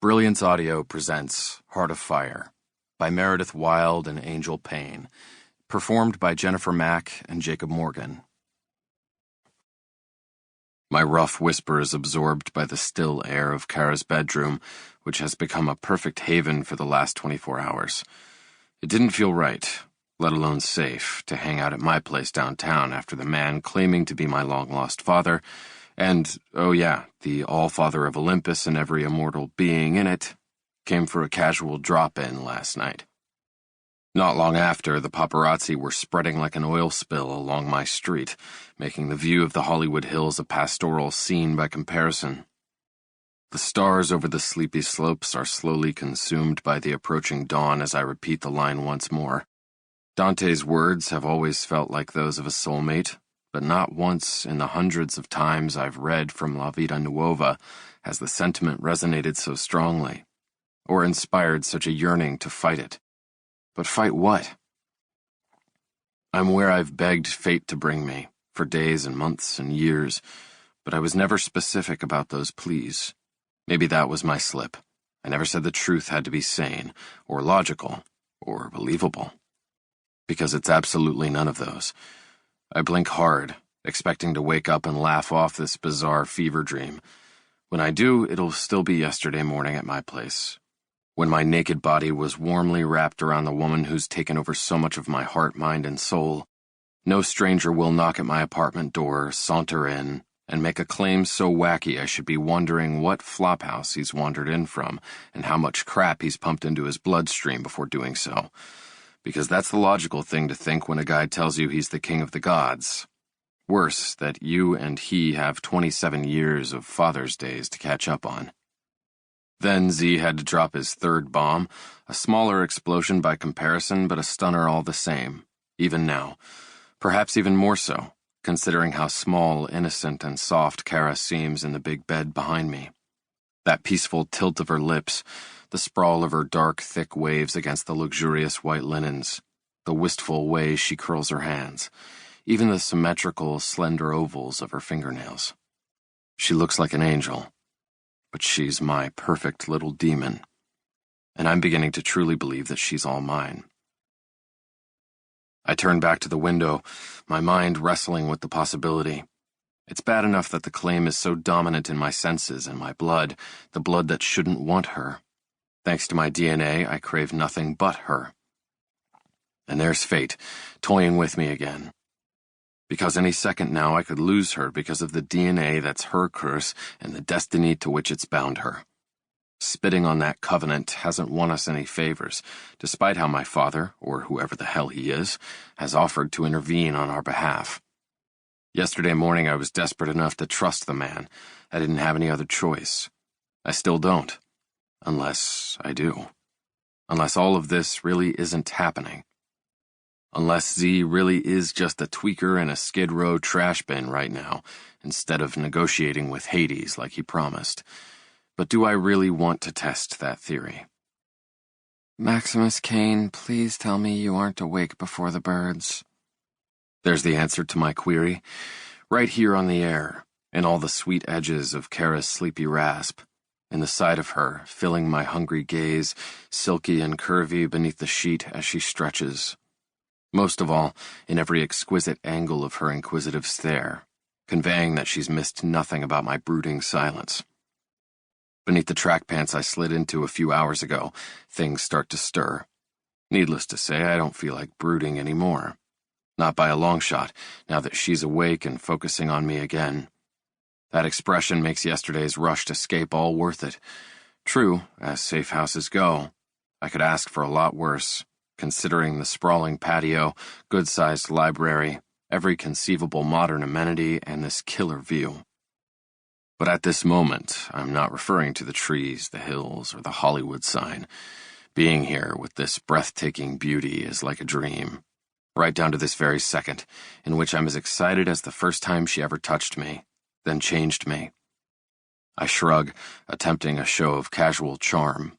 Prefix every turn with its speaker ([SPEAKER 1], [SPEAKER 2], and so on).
[SPEAKER 1] Brilliance Audio presents Heart of Fire by Meredith Wild and Angel Payne, performed by Jennifer Mack and Jacob Morgan. My rough whisper is absorbed by the still air of Kara's bedroom, which has become a perfect haven for the last 24 hours. It didn't feel right, let alone safe, to hang out at my place downtown after the man claiming to be my long-lost father and, oh yeah, the all-father of Olympus and every immortal being in it, came for a casual drop-in last night. Not long after, the paparazzi were spreading like an oil spill along my street, making the view of the Hollywood Hills a pastoral scene by comparison. The stars over the sleepy slopes are slowly consumed by the approaching dawn as I repeat the line once more. Dante's words have always felt like those of a soulmate, but not once in the hundreds of times I've read from La Vita Nuova has the sentiment resonated so strongly, or inspired such a yearning to fight it. But fight what? I'm where I've begged fate to bring me, for days and months and years, but I was never specific about those pleas. Maybe that was my slip. I never said the truth had to be sane, or logical, or believable. Because it's absolutely none of those. I blink hard, expecting to wake up and laugh off this bizarre fever dream. When I do, it'll still be yesterday morning at my place, when my naked body was warmly wrapped around the woman who's taken over so much of my heart, mind, and soul. No stranger will knock at my apartment door, saunter in, and make a claim so wacky I should be wondering what flophouse he's wandered in from and how much crap he's pumped into his bloodstream before doing so. Because that's the logical thing to think when a guy tells you he's the king of the gods. Worse, that you and he have 27 years of Father's Days to catch up on. Then Z had to drop his third bomb, a smaller explosion by comparison, but a stunner all the same, even now. Perhaps even more so, considering how small, innocent, and soft Kara seems in the big bed behind me. That peaceful tilt of her lips, the sprawl of her dark, thick waves against the luxurious white linens, the wistful way she curls her hands, even the symmetrical, slender ovals of her fingernails. She looks like an angel, but she's my perfect little demon, and I'm beginning to truly believe that she's all mine. I turn back to the window, my mind wrestling with the possibility. It's bad enough that the claim is so dominant in my senses and my blood, the blood that shouldn't want her. Thanks to my DNA, I crave nothing but her. And there's fate, toying with me again. Because any second now I could lose her because of the DNA that's her curse and the destiny to which it's bound her. Spitting on that covenant hasn't won us any favors, despite how my father, or whoever the hell he is, has offered to intervene on our behalf. Yesterday morning I was desperate enough to trust the man. I didn't have any other choice. I still don't. Unless I do. Unless all of this really isn't happening. Unless Z really is just a tweaker in a Skid Row trash bin right now, instead of negotiating with Hades like he promised. But do I really want to test that theory? Maximus Kane, please tell me you aren't awake before the birds. There's the answer to my query, right here on the air, in all the sweet edges of Kara's sleepy rasp, in the sight of her, filling my hungry gaze, silky and curvy beneath the sheet as she stretches. Most of all, in every exquisite angle of her inquisitive stare, conveying that she's missed nothing about my brooding silence. Beneath the track pants I slid into a few hours ago, things start to stir. Needless to say, I don't feel like brooding anymore. Not by a long shot, now that she's awake and focusing on me again. That expression makes yesterday's rushed escape all worth it. True, as safe houses go, I could ask for a lot worse, considering the sprawling patio, good-sized library, every conceivable modern amenity, and this killer view. But at this moment, I'm not referring to the trees, the hills, or the Hollywood sign. Being here with this breathtaking beauty is like a dream, right down to this very second, in which I'm as excited as the first time she ever touched me, then changed me. I shrug, attempting a show of casual charm,